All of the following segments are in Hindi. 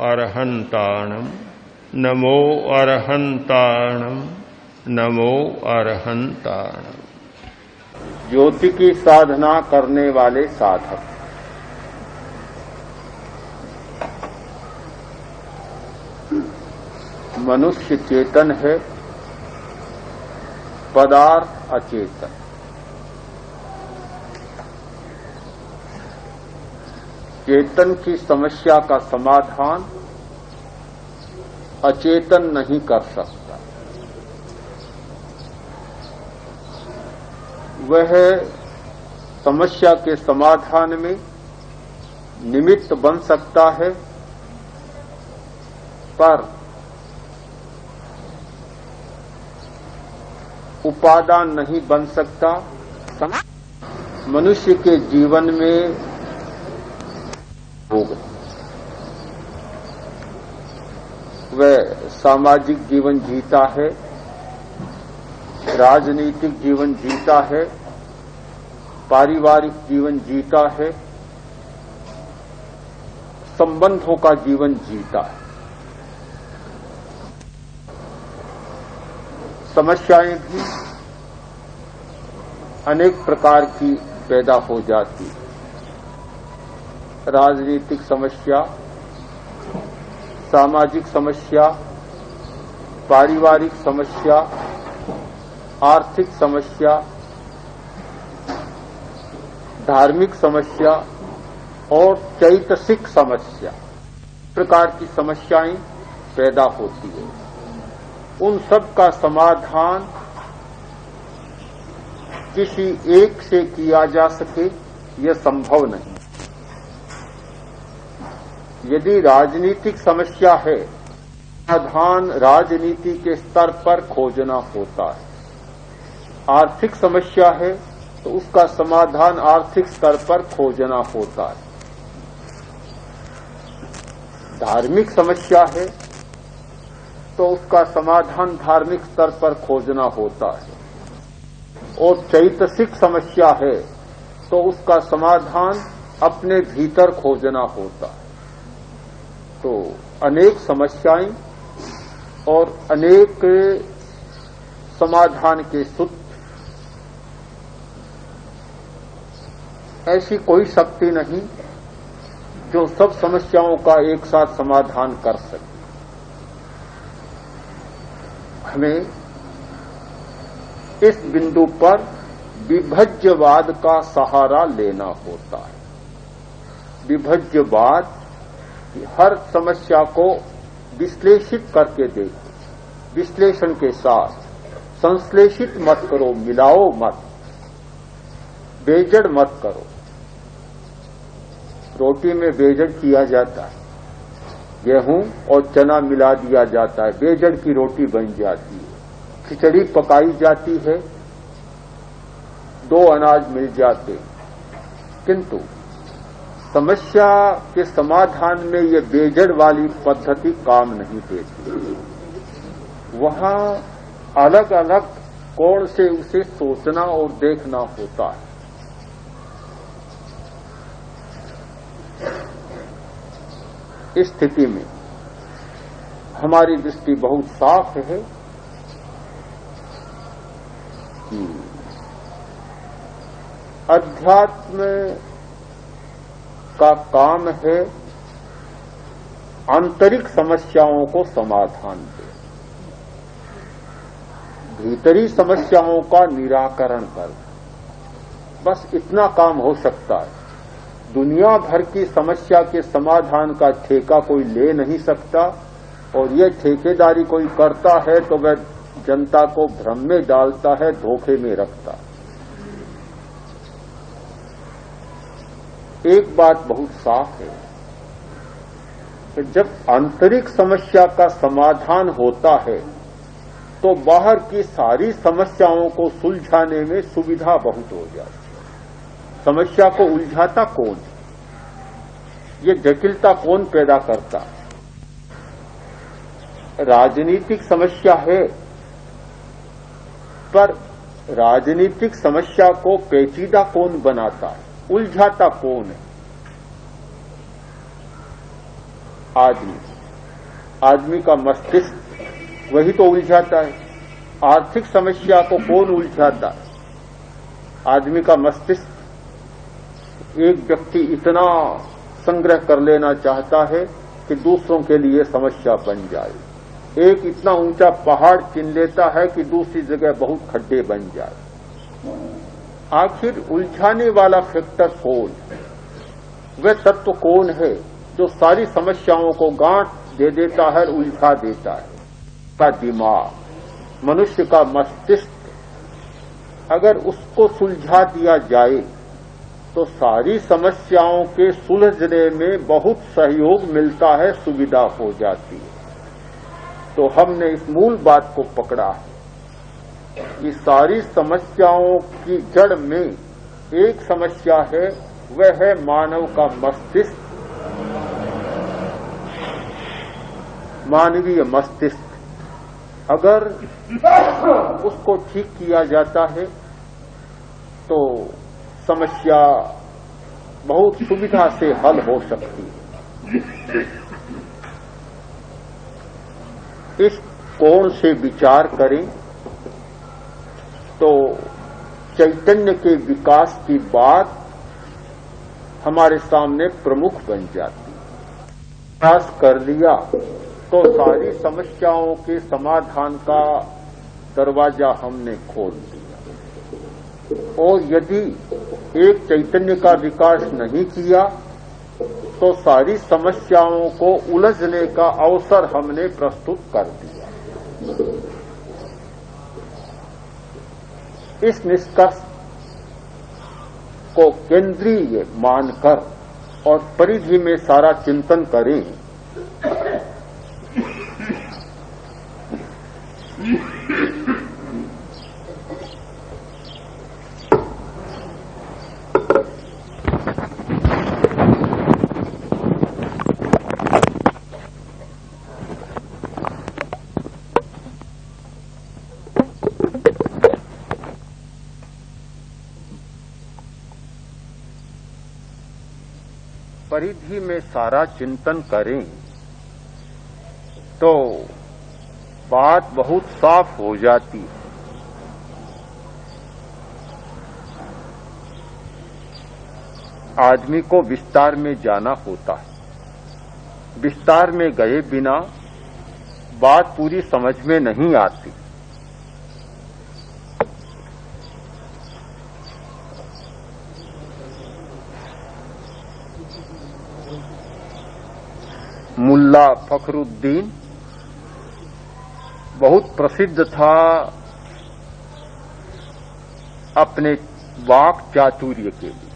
अरहन्ताणं नमो अरहन्ताणं नमो अरहन्ताणं। ज्योति की साधना करने वाले साधक मनुष्य चेतन है, पदार्थ अचेतन। चेतन की समस्या का समाधान अचेतन नहीं कर सकता। वह समस्या के समाधान में निमित्त बन सकता है, पर उपादान नहीं बन सकता। मनुष्य के जीवन में होगा वह सामाजिक जीवन जीता है, राजनीतिक जीवन जीता है, पारिवारिक जीवन जीता है, संबंधों का जीवन जीता है। समस्याएं भी अनेक प्रकार की पैदा हो जाती। राजनीतिक समस्या, सामाजिक समस्या, पारिवारिक समस्या, आर्थिक समस्या, धार्मिक समस्या और चैतसिक समस्या, प्रकार की समस्याएं पैदा होती है। उन सब का समाधान किसी एक से किया जा सके, यह संभव नहीं। यदि राजनीतिक समस्या है, समाधान राजनीति के स्तर पर खोजना होता है। आर्थिक समस्या है तो उसका समाधान आर्थिक स्तर पर खोजना होता है। धार्मिक समस्या है तो उसका समाधान धार्मिक स्तर पर खोजना होता है। और चैतसिक समस्या है तो उसका समाधान अपने भीतर खोजना होता है। तो अनेक समस्याएं और अनेक समाधान के सूत्र, ऐसी कोई शक्ति नहीं जो सब समस्याओं का एक साथ समाधान कर सके। हमें इस बिंदु पर विभज्यवाद का सहारा लेना होता है। विभज्यवाद कि हर समस्या को विश्लेषित करके देखो, विश्लेषण के साथ संश्लेषित मत करो, मिलाओ मत, बेजड़ मत करो। रोटी में बेजड़ किया जाता है, गेहूं और चना मिला दिया जाता है, बेजड़ की रोटी बन जाती है। खिचड़ी पकाई जाती है, दो अनाज मिल जाते, किंतु समस्या के समाधान में ये बेजड़ वाली पद्धति काम नहीं देती। वहां अलग अलग कोण से उसे सोचना और देखना होता है। इस स्थिति में हमारी दृष्टि बहुत साफ है कि अध्यात्म का काम है आंतरिक समस्याओं को समाधान दे, भीतरी समस्याओं का निराकरण कर। बस इतना काम हो सकता है। दुनिया भर की समस्या के समाधान का ठेका कोई ले नहीं सकता, और यह ठेकेदारी कोई करता है तो वह जनता को भ्रम में डालता है, धोखे में रखता है। एक बात बहुत साफ है कि जब आंतरिक समस्या का समाधान होता है तो बाहर की सारी समस्याओं को सुलझाने में सुविधा बहुत हो जाती है। समस्या को उलझाता कौन? ये जटिलता कौन पैदा करता? राजनीतिक समस्या है, पर राजनीतिक समस्या को पेचीदा कौन बनाता है, उलझाता कौन है? आदमी। आदमी का मस्तिष्क वही तो उलझाता है। आर्थिक समस्या को कौन उलझाता है? आदमी का मस्तिष्क। एक व्यक्ति इतना संग्रह कर लेना चाहता है कि दूसरों के लिए समस्या बन जाए। एक इतना ऊंचा पहाड़ चुन लेता है कि दूसरी जगह बहुत खड्डे बन जाए। आखिर उलझाने वाला फैक्टर कौन? वह तत्व कौन है जो सारी समस्याओं को गांठ दे देता है और उलझा देता है? का दिमाग, मनुष्य का मस्तिष्क। अगर उसको सुलझा दिया जाए तो सारी समस्याओं के सुलझने में बहुत सहयोग मिलता है, सुविधा हो जाती है। तो हमने इस मूल बात को पकड़ा है कि सारी समस्याओं की जड़ में एक समस्या है, वह है मानव का मस्तिष्क, मानवीय मस्तिष्क। अगर उसको ठीक किया जाता है तो समस्या बहुत सुविधा से हल हो सकती है। इस कोण से विचार करें तो चैतन्य के विकास की बात हमारे सामने प्रमुख बन जाती है। विकास कर लिया तो सारी समस्याओं के समाधान का दरवाजा हमने खोल दिया। और यदि एक चैतन्य का विकास नहीं किया तो सारी समस्याओं को उलझने का अवसर हमने प्रस्तुत कर दिया। इस निष्कर्ष को केंद्रीय मानकर और परिधि में सारा चिंतन करें परिधि में सारा चिंतन करें तो बात बहुत साफ हो जाती है। आदमी को विस्तार में जाना होता है। विस्तार में गए बिना बात पूरी समझ में नहीं आती। मुल्ला फखरुद्दीन बहुत प्रसिद्ध था अपने वाक चातुर्य के लिए।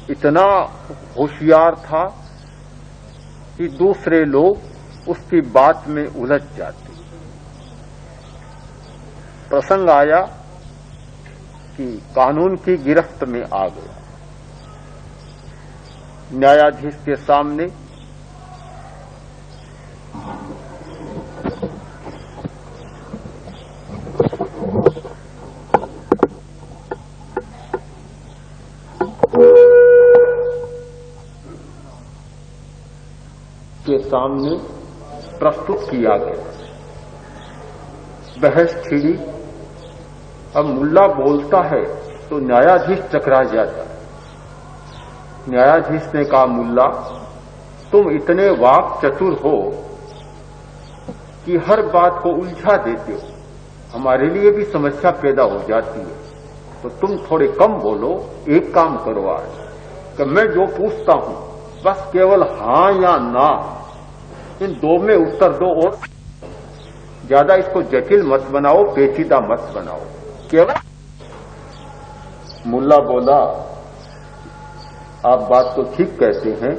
इतना होशियार था कि दूसरे लोग उसकी बात में उलझ जाते। प्रसंग आया कि कानून की गिरफ्त में आ गया। न्यायाधीश के सामने प्रस्तुत किया गया। बहस छिड़ी। अब मुल्ला बोलता है तो न्यायाधीश चकरा जाता है। न्यायाधीश ने कहा, मुल्ला तुम इतने वाक चतुर हो कि हर बात को उलझा देते हो, हमारे लिए भी समस्या पैदा हो जाती है, तो तुम थोड़े कम बोलो। एक काम करो आज कि मैं जो पूछता हूं बस केवल हां या ना, इन दो में उत्तर दो और ज्यादा इसको जटिल मत बनाओ, पेचीदा मत बनाओ, केवल। मुल्ला बोला, आप बात तो ठीक कहते हैं,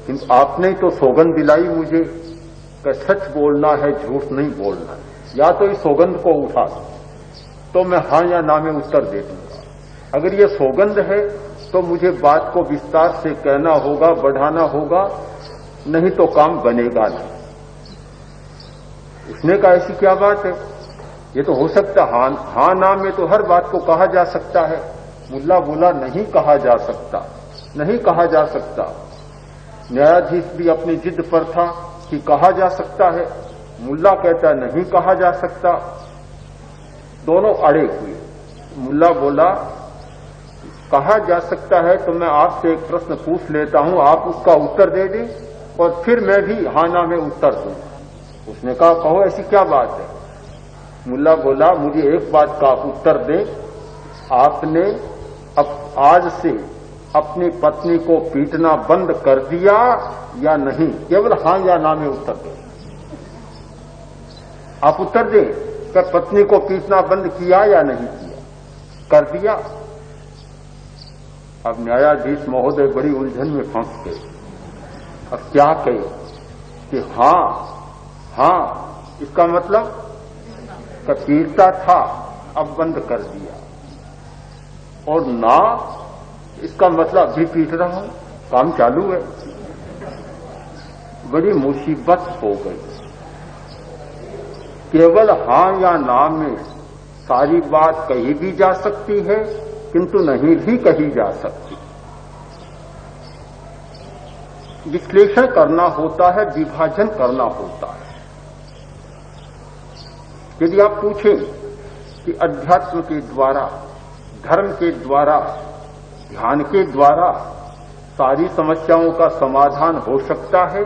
किंतु आपने तो सौगंध दिलाई मुझे कि सच बोलना है, झूठ नहीं बोलना। या तो इस सौगंध को उठा तो मैं हां या ना में उत्तर दे दूंगा। अगर ये सौगंध है तो मुझे बात को विस्तार से कहना होगा, बढ़ाना होगा, नहीं तो काम बनेगा नहीं। उसने कहा, ऐसी क्या बात है, ये तो हो सकता, हां ना में तो हर बात को कहा जा सकता है। मुल्ला बोला, नहीं कहा जा सकता, नहीं कहा जा सकता। न्यायाधीश भी अपनी जिद पर था कि कहा जा सकता है, मुल्ला कहता नहीं कहा जा सकता। दोनों अड़े हुए। मुल्ला बोला कहा जा सकता है तो मैं आपसे एक प्रश्न पूछ लेता हूं, आप उसका उत्तर दे दें और फिर मैं भी हाना में उत्तर दूं। उसने कहा कहो ऐसी क्या बात है। मुल्ला बोला मुझे एक बात का आप उत्तर दें, आपने अब आज से अपनी पत्नी को पीटना बंद कर दिया या नहीं? केवल हां या ना में उत्तर दें। आप उत्तर दें कि पत्नी को पीटना बंद किया या नहीं किया? कर दिया। अब न्यायाधीश महोदय बड़ी उलझन में फंस गए। अब क्या कहे कि हां इसका मतलब कि पीटता था अब बंद कर दिया, और ना इसका मतलब भी पीट रहा हूं, काम चालू है। बड़ी मुसीबत हो गई। केवल हां या ना में सारी बात कही भी जा सकती है किंतु नहीं भी कही जा सकती। विश्लेषण करना होता है, विभाजन करना होता है। यदि आप पूछें कि अध्यात्म के द्वारा, धर्म के द्वारा, ध्यान के द्वारा सारी समस्याओं का समाधान हो सकता है,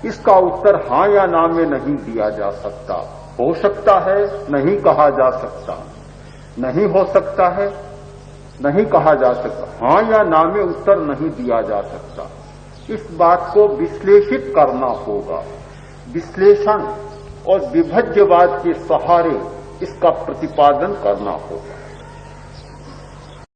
इसका उत्तर हां या ना में नहीं दिया जा सकता। हो सकता है नहीं कहा जा सकता, नहीं हो सकता है नहीं कहा जा सकता, हां या ना में उत्तर नहीं दिया जा सकता। इस बात को विश्लेषित करना होगा। विश्लेषण और विभज्यवाद के सहारे इसका प्रतिपादन करना होगा।